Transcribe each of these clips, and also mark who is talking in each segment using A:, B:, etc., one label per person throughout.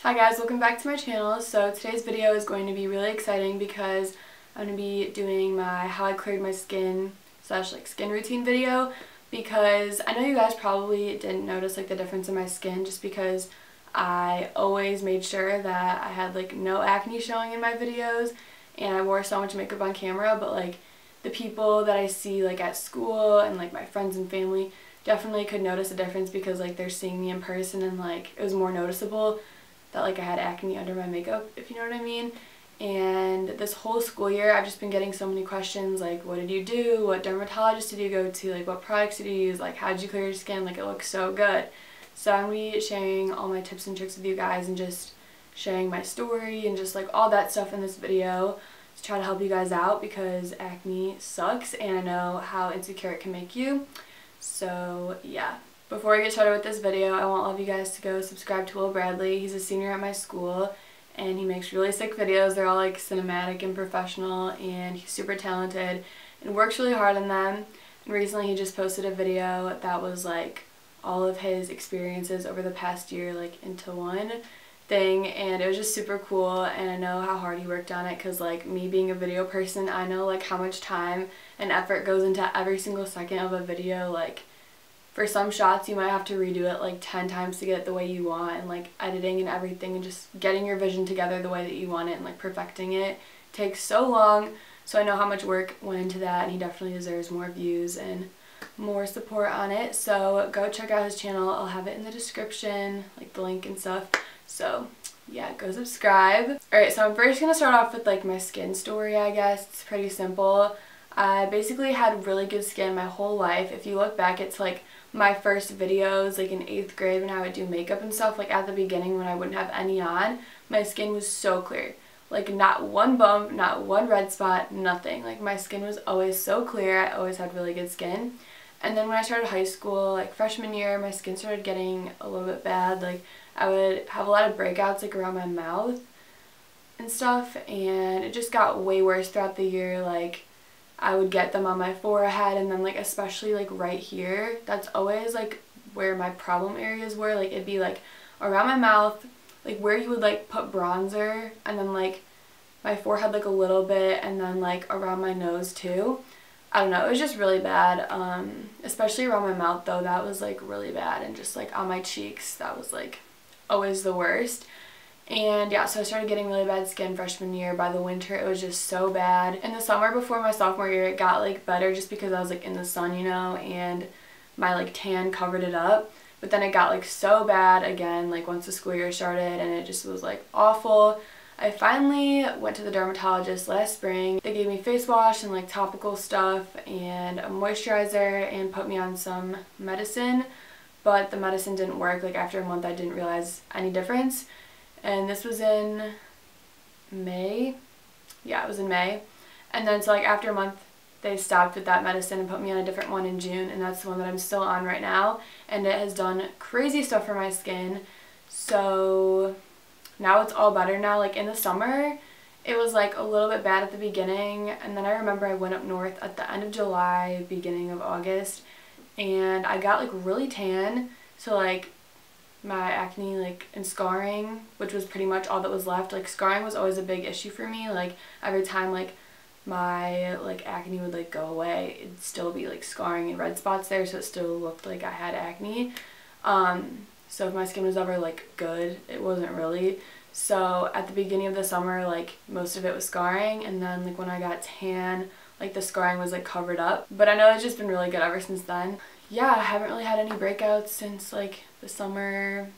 A: Hi guys, welcome back to my channel. So today's video is going to be really exciting because I'm going to be doing my how I cleared my skin slash skin routine video, because I know you guys probably didn't notice the difference in my skin just because I always made sure that I had no acne showing in my videos and I wore so much makeup on camera, but the people that I see at school and my friends and family definitely could notice a difference because they're seeing me in person and it was more noticeable that I had acne under my makeup, if you know what I mean. And this whole school year I've just been getting so many questions what did you do, what dermatologist did you go to, what products did you use, how did you clear your skin, it looks so good. So I'm going to be sharing all my tips and tricks with you guys and just sharing my story and just all that stuff in this video to try to help you guys out because acne sucks and I know how insecure it can make you. So yeah. Before I get started with this video, I want all of you guys to go subscribe to Will Bradley. He's a senior at my school and he makes really sick videos. They're all cinematic and professional, and he's super talented and works really hard on them. And recently he just posted a video that was all of his experiences over the past year into one thing, and it was just super cool. And I know how hard he worked on it because me being a video person, I know how much time and effort goes into every single second of a video. For some shots you might have to redo it 10 times to get it the way you want, and editing and everything and just getting your vision together the way that you want it and perfecting it takes so long. So I know how much work went into that, and he definitely deserves more views and more support on it. So go check out his channel. I'll have it in the description, the link and stuff. So yeah, go subscribe. Alright, so I'm first going to start off with my skin story, I guess. It's pretty simple. I basically had really good skin my whole life. If you look back, it's my first videos in 8th grade when I would do makeup and stuff, at the beginning when I wouldn't have any on, my skin was so clear. Not one bump, not one red spot, nothing. My skin was always so clear. I always had really good skin. And then when I started high school, freshman year, my skin started getting a little bit bad. I would have a lot of breakouts around my mouth and stuff, and it just got way worse throughout the year. I would get them on my forehead, and then especially right here. That's always where my problem areas were. It'd be around my mouth, where you would put bronzer, and then my forehead a little bit, and then around my nose too. I don't know, it was just really bad. Especially around my mouth though, that was really bad, and just on my cheeks, that was always the worst. And yeah, so I started getting really bad skin freshman year. By the winter, it was just so bad. In the summer before my sophomore year, it got better just because I was in the sun, you know, and my tan covered it up. But then it got so bad again once the school year started, and it just was awful. I finally went to the dermatologist last spring. They gave me face wash and topical stuff and a moisturizer and put me on some medicine, but the medicine didn't work. After a month, I didn't realize any difference. And this was in May. Yeah, it was in May. And then so after a month they stopped with that medicine and put me on a different one in June, and that's the one that I'm still on right now, and it has done crazy stuff for my skin. So now it's all better now. In the summer it was a little bit bad at the beginning, and then I remember I went up north at the end of July, beginning of August, and I got really tan. So my acne and scarring, which was pretty much all that was left. Scarring was always a big issue for me. Every time my acne would go away, it'd still be scarring and red spots there, so it still looked like I had acne. So if my skin was ever good, it wasn't really. So at the beginning of the summer, most of it was scarring, and then when I got tan, the scarring was covered up. But I know it's just been really good ever since then. Yeah, I haven't really had any breakouts since the summer,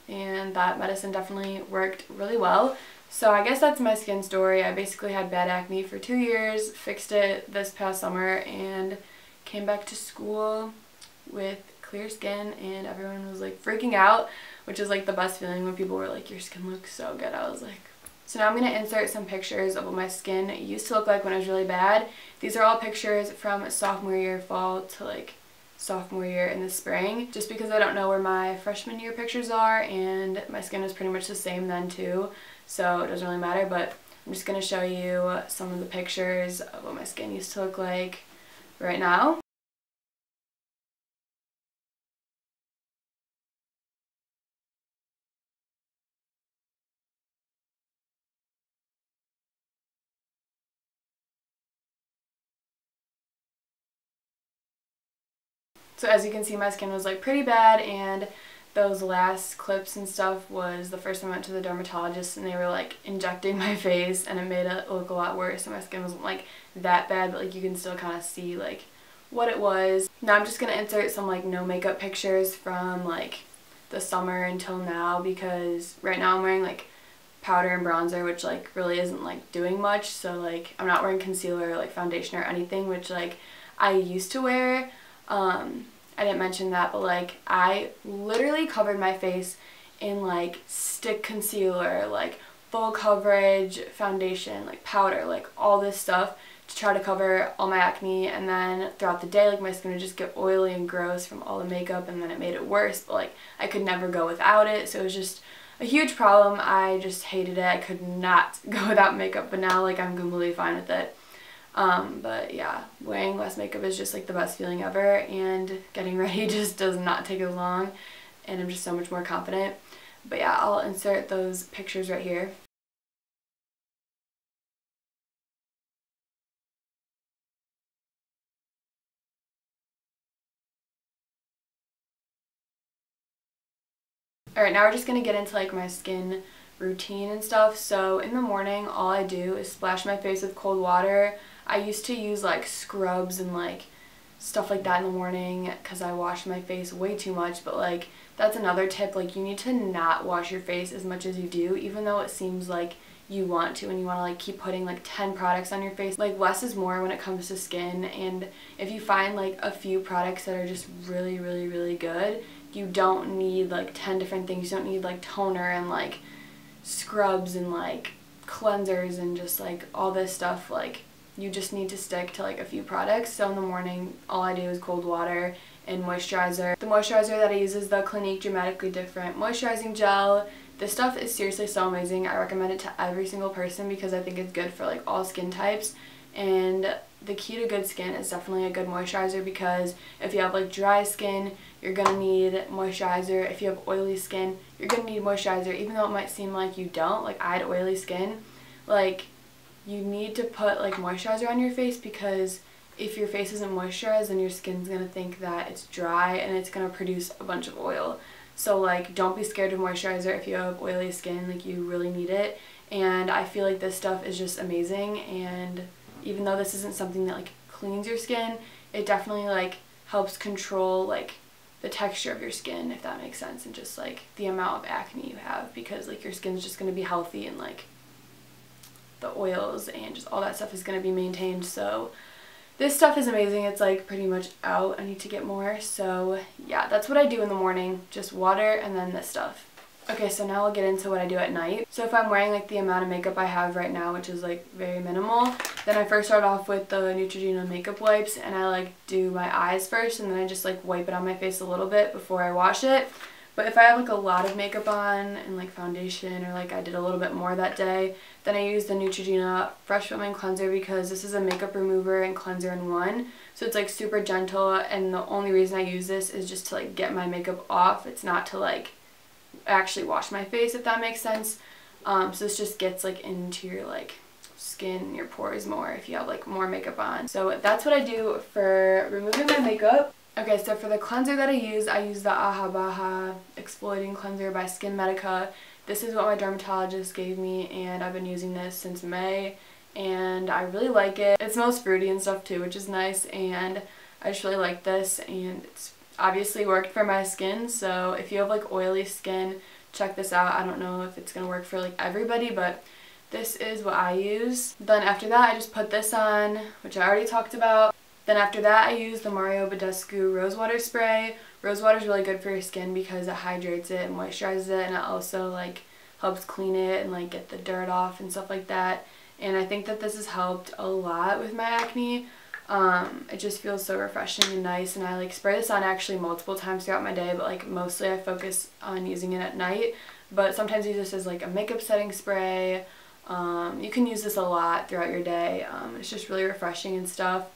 A: and that medicine definitely worked really well. So I guess that's my skin story. I basically had bad acne for 2 years, fixed it this past summer, and came back to school with clear skin, and everyone was freaking out, which is the best feeling when people were your skin looks so good. I was so now I'm going to insert some pictures of what my skin used to look like when it was really bad. These are all pictures from sophomore year fall to sophomore year in the spring, just because I don't know where my freshman year pictures are, and my skin was pretty much the same then too, so it doesn't really matter. But I'm just going to show you some of the pictures of what my skin used to look like right now. So as you can see, my skin was like pretty bad, and those last clips and stuff was the first time I went to the dermatologist, and they were like injecting my face, and it made it look a lot worse. And my skin wasn't like that bad, but like you can still kind of see like what it was. Now I'm just gonna insert some like no makeup pictures from like the summer until now, because right now I'm wearing like powder and bronzer, which like really isn't like doing much. So like I'm not wearing concealer or like foundation or anything, which like I used to wear. I didn't mention that, but like I literally covered my face in like stick concealer, like full coverage foundation, like powder, like all this stuff to try to cover all my acne. And then throughout the day, like my skin would just get oily and gross from all the makeup, and then it made it worse, but like I could never go without it. So it was just a huge problem. I just hated it. I could not go without makeup, but now like I'm completely fine with it. But yeah, wearing less makeup is just like the best feeling ever, and getting ready just does not take as long, and I'm just so much more confident. But yeah, I'll insert those pictures right here. Alright, now we're just gonna get into like my skin routine and stuff. So in the morning, all I do is splash my face with cold water. I used to use like scrubs and like stuff like that in the morning because I wash my face way too much, but like that's another tip. Like you need to not wash your face as much as you do, even though it seems like you want to, and you want to like keep putting like 10 products on your face. Like less is more when it comes to skin, and if you find like a few products that are just really really good, you don't need like 10 different things. You don't need like toner and like scrubs and like cleansers and just like all this stuff. Like you just need to stick to like a few products. So in the morning, all I do is cold water and moisturizer. The moisturizer that I use is the Clinique Dramatically Different Moisturizing Gel. This stuff is seriously so amazing. I recommend it to every single person because I think it's good for like all skin types. And the key to good skin is definitely a good moisturizer, because if you have like dry skin, you're gonna need moisturizer. If you have oily skin, you're gonna need moisturizer, even though it might seem like you don't. Like I had oily skin. Like you need to put like moisturizer on your face, because if your face isn't moisturized, then your skin's gonna think that it's dry and it's gonna produce a bunch of oil. So like don't be scared of moisturizer if you have oily skin. Like you really need it. And I feel like this stuff is just amazing, and even though this isn't something that like cleans your skin, it definitely like helps control like the texture of your skin, if that makes sense, and just like the amount of acne you have, because like your skin's just going to be healthy, and like the oils and just all that stuff is going to be maintained. So this stuff is amazing. It's like pretty much out. I need to get more. So yeah, that's what I do in the morning, just water and then this stuff. Okay, so now I'll get into what I do at night. So if I'm wearing like the amount of makeup I have right now, which is like very minimal, then I first start off with the Neutrogena makeup wipes, and I like do my eyes first, and then I just like wipe it on my face a little bit before I wash it. But if I have like a lot of makeup on and like foundation, or like I did a little bit more that day, then I use the Neutrogena Fresh Foaming Cleanser, because this is a makeup remover and cleanser in one. So it's like super gentle, and the only reason I use this is just to like get my makeup off. It's not to like actually wash my face, if that makes sense. So this just gets like into your like skin, your pores more if you have like more makeup on. So that's what I do for removing my makeup. Okay, so for the cleanser that I use the Aha Baha Exfoliating Cleanser by Skin Medica. This is what my dermatologist gave me, and I've been using this since May, and I really like it. It smells fruity and stuff too, which is nice, and I just really like this, and it's obviously worked for my skin. So if you have like oily skin, check this out. I don't know if it's gonna work for like everybody, but this is what I use. Then after that, I just put this on, which I already talked about. Then after that, I use the Mario Badescu Rose Water Spray. Rose water is really good for your skin because it hydrates it and moisturizes it, and it also like helps clean it and like get the dirt off and stuff like that. And I think that this has helped a lot with my acne. It just feels so refreshing and nice, and I like spray this on actually multiple times throughout my day, but like mostly I focus on using it at night. But sometimes use this as like a makeup setting spray. You can use this a lot throughout your day. It's just really refreshing and stuff.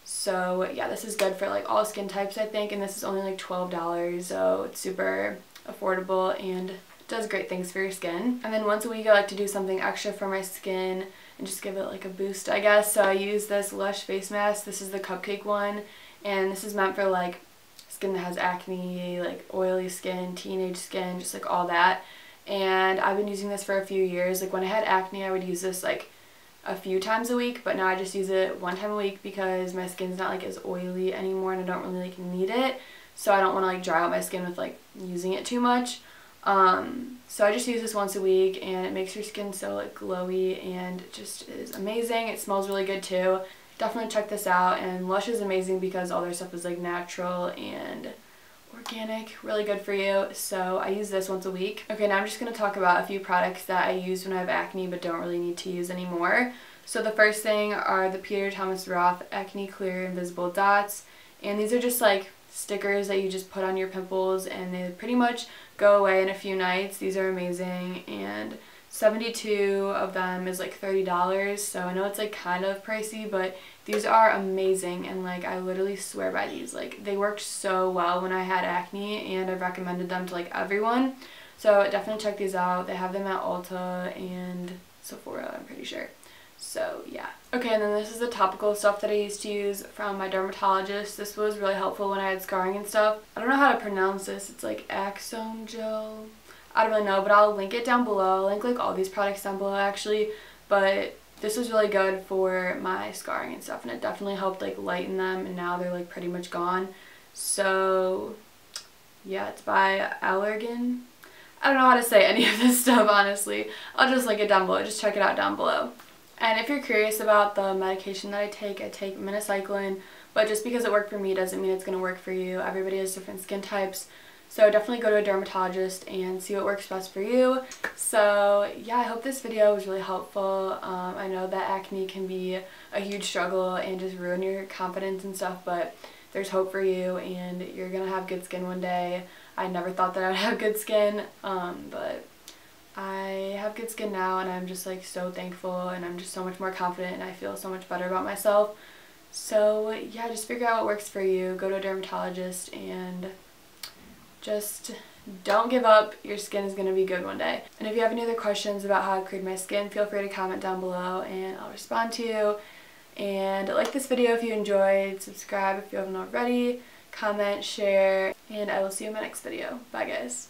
A: So yeah, this is good for like all skin types, I think, and this is only like $12, so it's super affordable and does great things for your skin. And then once a week I like to do something extra for my skin and just give it like a boost, I guess. So I use this Lush face mask. This is the cupcake one, and this is meant for like skin that has acne, like oily skin, teenage skin, just like all that. And I've been using this for a few years. Like when I had acne, I would use this like a few times a week, but now I just use it one time a week because my skin's not like as oily anymore and I don't really like need it. So I don't want to like dry out my skin with like using it too much. So I just use this once a week and it makes your skin so like glowy and it just is amazing. It smells really good too. Definitely check this out. And Lush is amazing because all their stuff is like natural and organic, really good for you. So I use this once a week. Okay, now I'm just going to talk about a few products that I use when I have acne but don't really need to use anymore. So the first thing are the Peter Thomas Roth Acne Clear Invisible Dots, and these are just like stickers that you just put on your pimples and they pretty much go away in a few nights. These are amazing, and 72 of them is like $30, so I know it's like kind of pricey, but these are amazing and like I literally swear by these. Like they worked so well when I had acne and I've recommended them to like everyone, so definitely check these out. They have them at Ulta and Sephora, I'm pretty sure. So yeah. Okay, and then this is the topical stuff that I used to use from my dermatologist. This was really helpful when I had scarring and stuff. I don't know how to pronounce this. It's like Axone Gel. I don't really know, but I'll link it down below. I'll link like all these products down below actually, but this was really good for my scarring and stuff, and it definitely helped like lighten them, and now they're like pretty much gone. So yeah, it's by Allergan. I don't know how to say any of this stuff honestly. I'll just link it down below. Just check it out down below. And if you're curious about the medication that I take minocycline, but just because it worked for me doesn't mean it's going to work for you. Everybody has different skin types, so definitely go to a dermatologist and see what works best for you. So yeah, I hope this video was really helpful. I know that acne can be a huge struggle and just ruin your confidence and stuff, but there's hope for you and you're going to have good skin one day. I never thought that I would have good skin, but I have good skin now and I'm just like so thankful and I'm just so much more confident and I feel so much better about myself. So yeah, just figure out what works for you. Go to a dermatologist and just don't give up. Your skin is going to be good one day. And if you have any other questions about how I cleared my skin, feel free to comment down below and I'll respond to you. And like this video if you enjoyed, subscribe if you haven't already, comment, share, and I will see you in my next video. Bye guys.